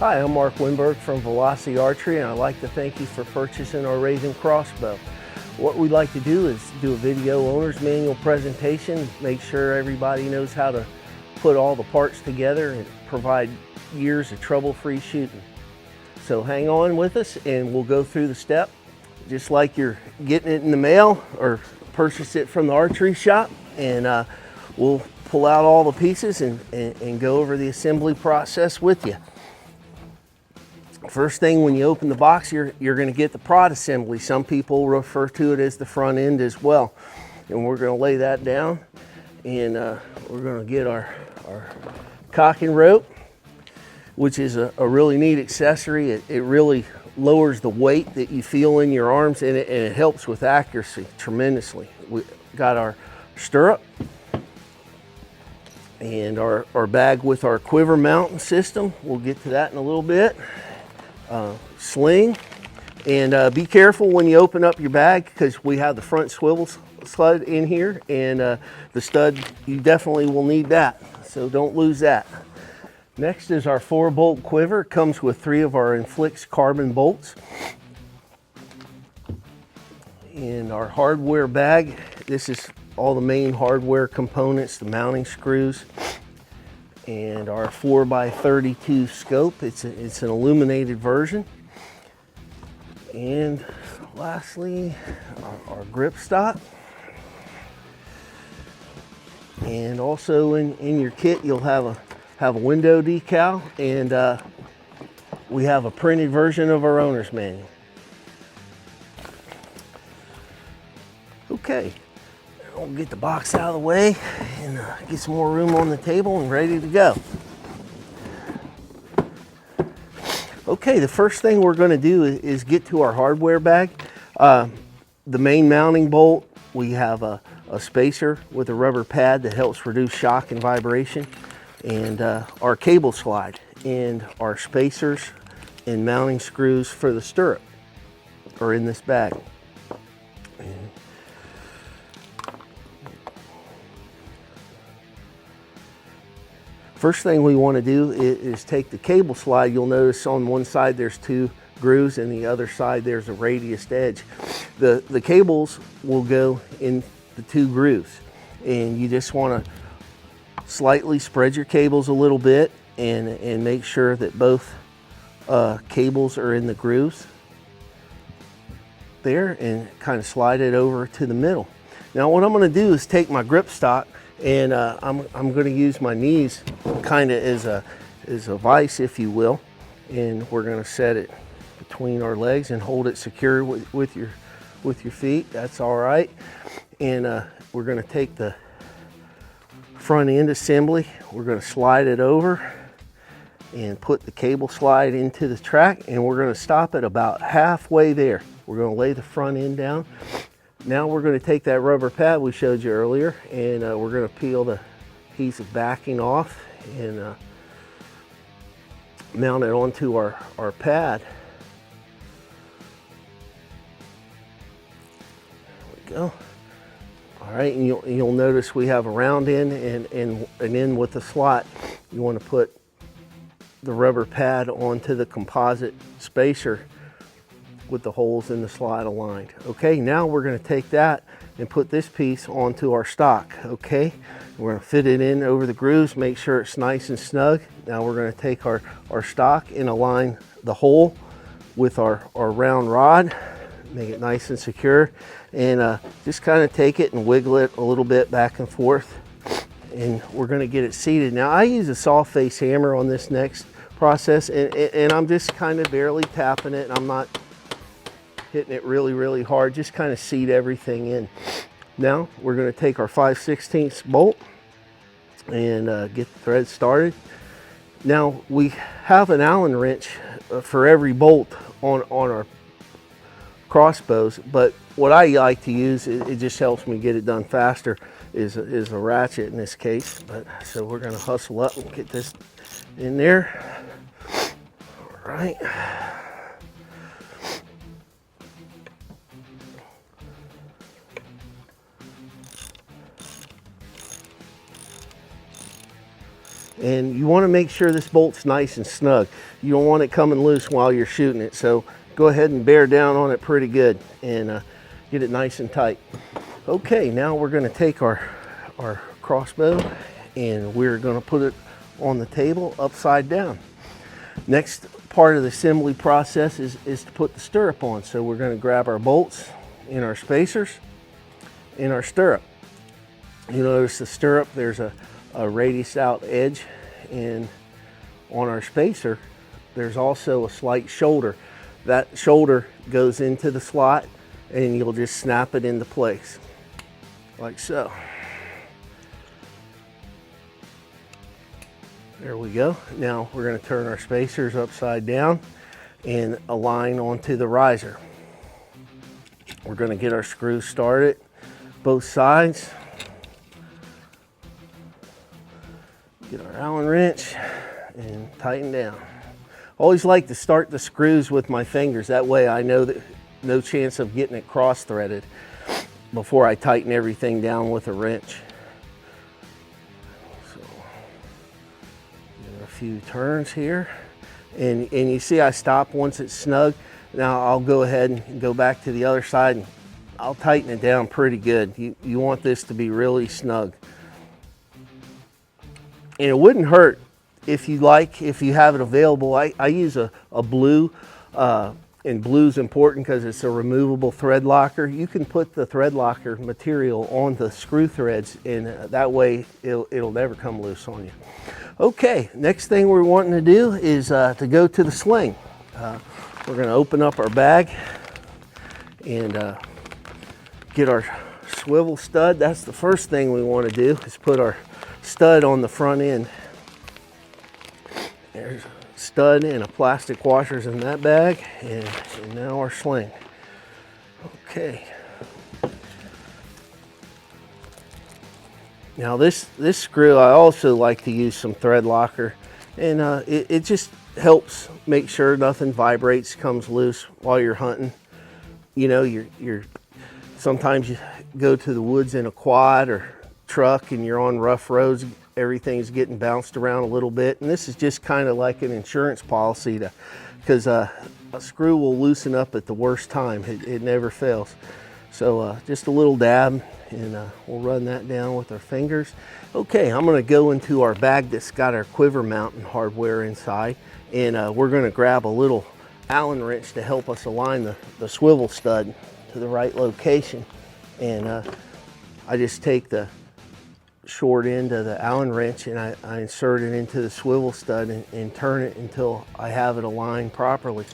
Hi, I'm Mark Winberg from Velocity Archery, and I'd like to thank you for purchasing our Raven crossbow. What we'd like to do is do a video owner's manual presentation, make sure everybody knows how to put all the parts together and provide years of trouble-free shooting. So hang on with us and we'll go through the step, just like you're getting it in the mail or purchase it from the archery shop, and we'll pull out all the pieces and go over the assembly process with you. First thing, when you open the box, you're going to get the prod assembly. Some people refer to it as the front end as well. And we're going to lay that down, and we're going to get our cocking rope, which is a really neat accessory. It really lowers the weight that you feel in your arms, and it helps with accuracy tremendously. We got our stirrup and our bag with our quiver mounting system. We'll get to that in a little bit. Sling, and be careful when you open up your bag, because we have the front swivel stud in here, and the stud, you definitely will need that, so don't lose that. Next is our 4-bolt quiver. It comes with 3 of our Inflix carbon bolts. And our hardware bag, this is all the main hardware components, the mounting screws, and our 4x32 scope. It's an illuminated version. And lastly, our grip stock. And also in your kit, you'll have a window decal, and we have a printed version of our owner's manual. Okay. We'll get the box out of the way and get some more room on the table and ready to go. Okay, the first thing we're going to do is get to our hardware bag. The main mounting bolt, we have a spacer with a rubber pad that helps reduce shock and vibration, and our cable slide, and our spacers and mounting screws for the stirrup are in this bag. First thing we want to do is take the cable slide. You'll notice on one side there's 2 grooves, and the other side there's a radiused edge. The cables will go in the 2 grooves, and you just want to slightly spread your cables a little bit and make sure that both cables are in the grooves there, and kind of slide it over to the middle. Now what I'm going to do is take my grip stock, and I'm going to use my knees kind of as a vise, if you will, and we're going to set it between our legs and hold it secure with your feet. That's all right. And we're going to take the front end assembly, we're going to slide it over and put the cable slide into the track, and we're going to stop it about halfway there. We're going to lay the front end down. Now we're going to take that rubber pad we showed you earlier, and we're going to peel the adhesive backing off and mount it onto our pad. There we go. All right, and you'll notice we have a round end and an end with a slot. You want to put the rubber pad onto the composite spacer with the holes in the slot aligned. Okay, now we're going to take that and put this piece onto our stock. Okay, we're going to fit it in over the grooves, make sure it's nice and snug. Now we're going to take our stock and align the hole with our round rod, make it nice and secure, and just kind of take it and wiggle it a little bit back and forth, and we're going to get it seated. Now I use a soft face hammer on this next process, and I'm just kind of barely tapping it. I'm not hitting it really hard, just kind of seat everything in. Now we're going to take our 5/16 bolt and get the thread started. Now we have an Allen wrench for every bolt on our crossbows, but what I like to use, it just helps me get it done faster, is a ratchet in this case. But so we're going to hustle up and get this in there. All right. And you want to make sure this bolt's nice and snug. You don't want it coming loose while you're shooting it. So go ahead and bear down on it pretty good and get it nice and tight. Okay, now we're going to take our crossbow and we're going to put it on the table upside down. Next part of the assembly process is to put the stirrup on. So we're going to grab our bolts and our spacers and our stirrup. You notice the stirrup, there's a radius out edge, and on our spacer there's also a slight shoulder. That shoulder goes into the slot and you'll just snap it into place like so. There we go. Now we're going to turn our spacers upside down and align onto the riser. We're going to get our screws started both sides. Get our Allen wrench and tighten down. Always like to start the screws with my fingers. That way I know that no chance of getting it cross threaded before I tighten everything down with a wrench. So, give it a few turns here. And you see I stop once it's snug. Now I'll go ahead and go back to the other side and I'll tighten it down pretty good. You want this to be really snug. And it wouldn't hurt if you have it available. I use a blue, and blue's important because it's a removable thread locker. You can put the thread locker material on the screw threads, and that way it'll never come loose on you. Okay, next thing we're wanting to do is to go to the sling. We're going to open up our bag and get our swivel stud. That's the first thing we want to do, is put our stud on the front end. There's a stud and a plastic washer's in that bag, and now our sling. Okay. Now this screw, I also like to use some thread locker, and it just helps make sure nothing vibrates, comes loose while you're hunting. You know, you're sometimes you go to the woods in a quad or truck and you're on rough roads, everything's getting bounced around a little bit, and this is just kind of like an insurance policy because a screw will loosen up at the worst time. It never fails. So just a little dab, and we'll run that down with our fingers. Okay, I'm going to go into our bag that's got our quiver mounting hardware inside, and we're going to grab a little Allen wrench to help us align the swivel stud to the right location. And I just take the short end of the Allen wrench and I insert it into the swivel stud and turn it until I have it aligned properly.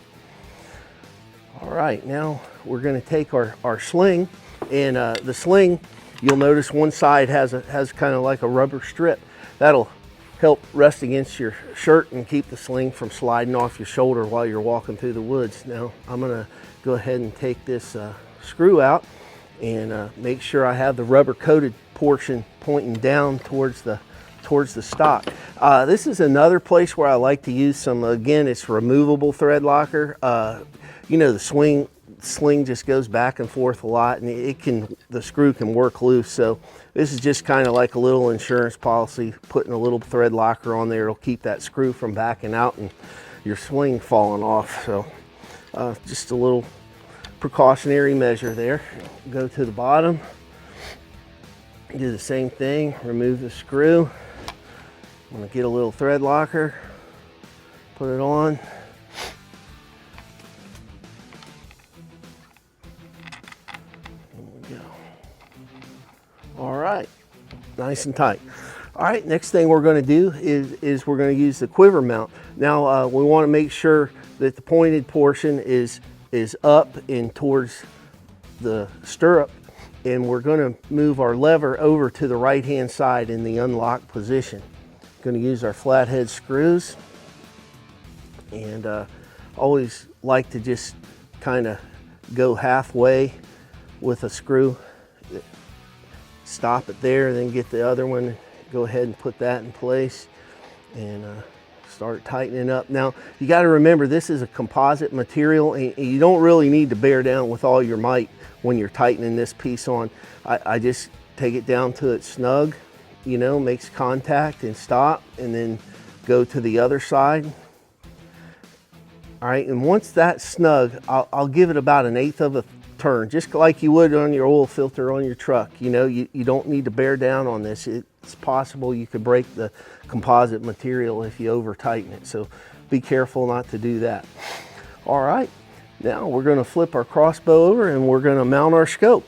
All right, now we're going to take our sling, and the sling, you'll notice one side has kind of like a rubber strip. That'll help rest against your shirt and keep the sling from sliding off your shoulder while you're walking through the woods. Now I'm going to go ahead and take this screw out and make sure I have the rubber coated portion pointing down towards the stock. This is another place where I like to use some, again, it's removable thread locker. You know, the sling just goes back and forth a lot, and the screw can work loose. So this is just kind of like a little insurance policy, putting a little thread locker on there. It'll keep that screw from backing out and your sling falling off. So just a little precautionary measure there. Go to the bottom, do the same thing, remove the screw. I'm going to get a little thread locker, put it on. There we go. All right, nice and tight. All right, next thing we're going to do is we're going to use the quiver mount. Now we want to make sure that the pointed portion is up and towards the stirrup, and we're going to move our lever over to the right hand side in the unlock position. Going to use our flathead screws, and always like to just kind of go halfway with a screw. Stop it there, then get the other one, go ahead and put that in place and start tightening up. Now you got to remember, this is a composite material, and you don't really need to bear down with all your might when you're tightening this piece on. I just take it down to it's snug you know, makes contact and stop, and then go to the other side. All right, and once that's snug, I'll give it about 1/8 of a turn, just like you would on your oil filter on your truck. You know, you don't need to bear down on this. It's possible you could break the composite material if you over tighten it, so be careful not to do that. All right, now we're going to flip our crossbow over and we're going to mount our scope.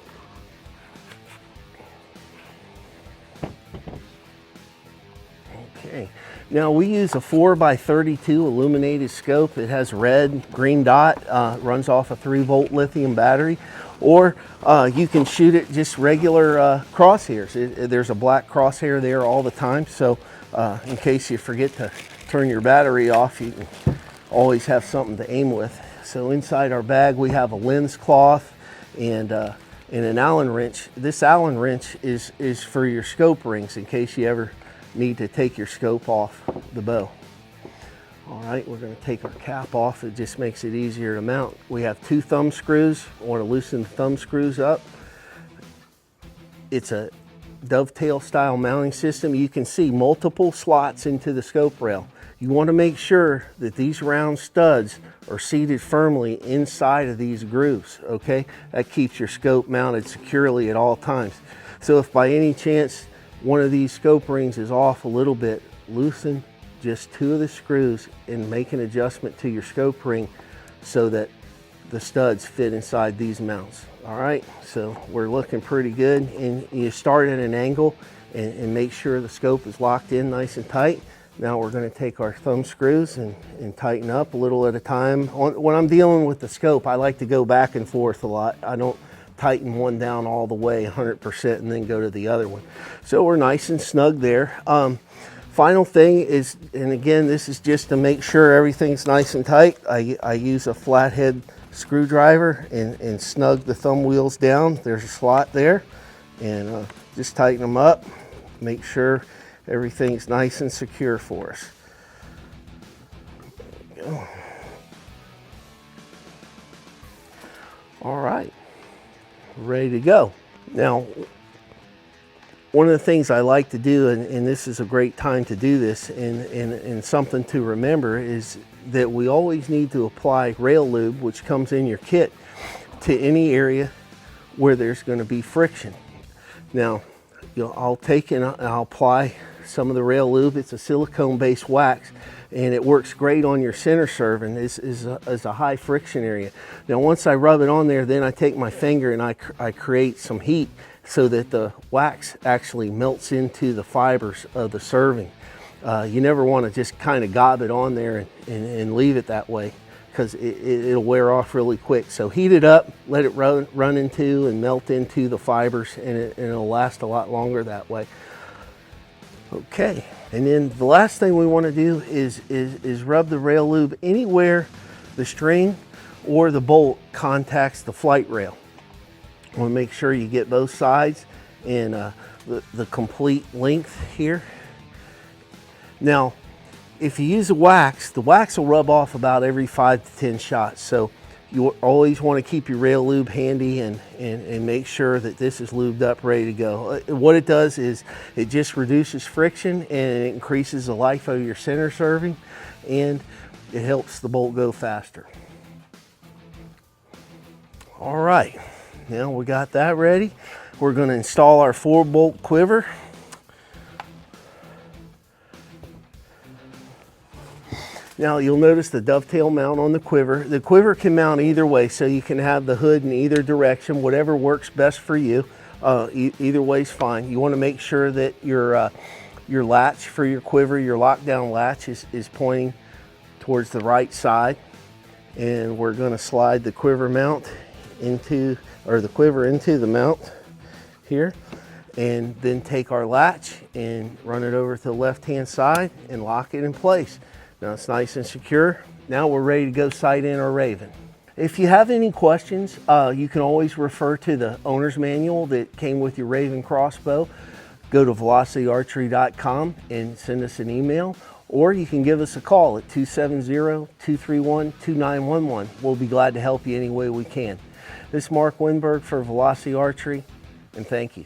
Okay, now we use a 4x32 illuminated scope. It has red, green dot, runs off a 3-volt lithium battery, or you can shoot it just regular crosshairs. There's a black crosshair there all the time, so in case you forget to turn your battery off, you can always have something to aim with. So inside our bag we have a lens cloth and an Allen wrench. This Allen wrench is for your scope rings in case you ever need to take your scope off the bow. All right, we're going to take our cap off. It just makes it easier to mount. We have 2 thumb screws. I want to loosen the thumb screws up. It's a dovetail style mounting system. You can see multiple slots into the scope rail. You want to make sure that these round studs are seated firmly inside of these grooves, okay? That keeps your scope mounted securely at all times. So if by any chance one of these scope rings is off a little bit, loosen just 2 of the screws and make an adjustment to your scope ring so that the studs fit inside these mounts. All right, so we're looking pretty good, and you start at an angle and make sure the scope is locked in nice and tight. Now we're going to take our thumb screws and tighten up a little at a time. When I'm dealing with the scope, I like to go back and forth a lot. I don't tighten one down all the way 100% and then go to the other one. So we're nice and snug there. Final thing is, and again, this is just to make sure everything's nice and tight, I use a flathead screwdriver and snug the thumb wheels down. There's a slot there, and just tighten them up. Make sure everything's nice and secure for us. There we go. All right, ready to go. Now, one of the things I like to do, and this is a great time to do this, and something to remember, is that we always need to apply rail lube, which comes in your kit, to any area where there's going to be friction. Now, I'll take and I'll apply some of the rail lube. It's a silicone-based wax, and it works great on your center serve, and is a high friction area. Now, once I rub it on there, then I take my finger and I create some heat so that the wax actually melts into the fibers of the serving. You never want to just kind of gob it on there and leave it that way, because it'll wear off really quick. So heat it up, let it run into and melt into the fibers, and it'll last a lot longer that way. Okay, and then the last thing we want to do is rub the rail lube anywhere the string or the bolt contacts the flight rail. I want to make sure you get both sides and the complete length here. Now, if you use the wax will rub off about every 5 to 10 shots. So you always want to keep your rail lube handy and make sure that this is lubed up, ready to go. What it does is it just reduces friction and it increases the life of your center serving, and it helps the bolt go faster. All right, now we got that ready. We're going to install our 4-bolt quiver. Now you'll notice the dovetail mount on the quiver. The quiver can mount either way, so you can have the hood in either direction, whatever works best for you. Either way is fine. You want to make sure that your latch for your quiver, your lockdown latch, is pointing towards the right side. And we're going to slide the quiver mount into, or the quiver into the mount here, and then take our latch and run it over to the left-hand side and lock it in place. Now it's nice and secure. Now we're ready to go sight in our Raven. If you have any questions, you can always refer to the owner's manual that came with your Raven crossbow. Go to velocityarchery.com and send us an email, or you can give us a call at 270-231-2911. We'll be glad to help you any way we can. This is Mark Winberg for Velocity Archery, and thank you.